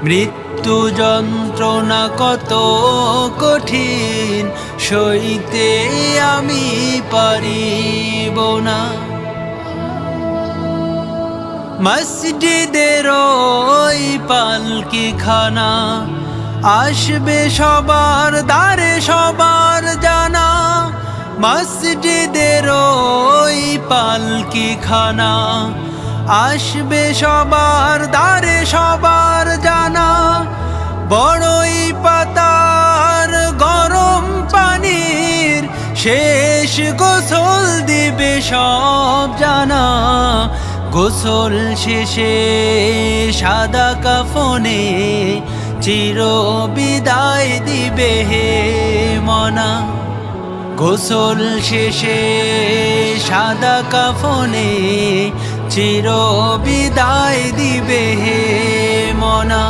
মৃত্যু যন্ত্রণা কত কঠিন, সইতে আমি পারিব না। মসজিদের ওই পালকি খানা আসবে সবার দ্বারে সবার জানা। মসজিদের ওই পালকি খানা আসবে সবার দ্বারে সবার জানা। বড়ই পাতার গরম পানির শেষ গোসল দিবে সব জানা। গোসল শেষে সাদা কাফনে চির বিদায় দিবে হে মনা। গোসল শেষে সাদা কাফনে চির বিদায় দিবে হে মনা।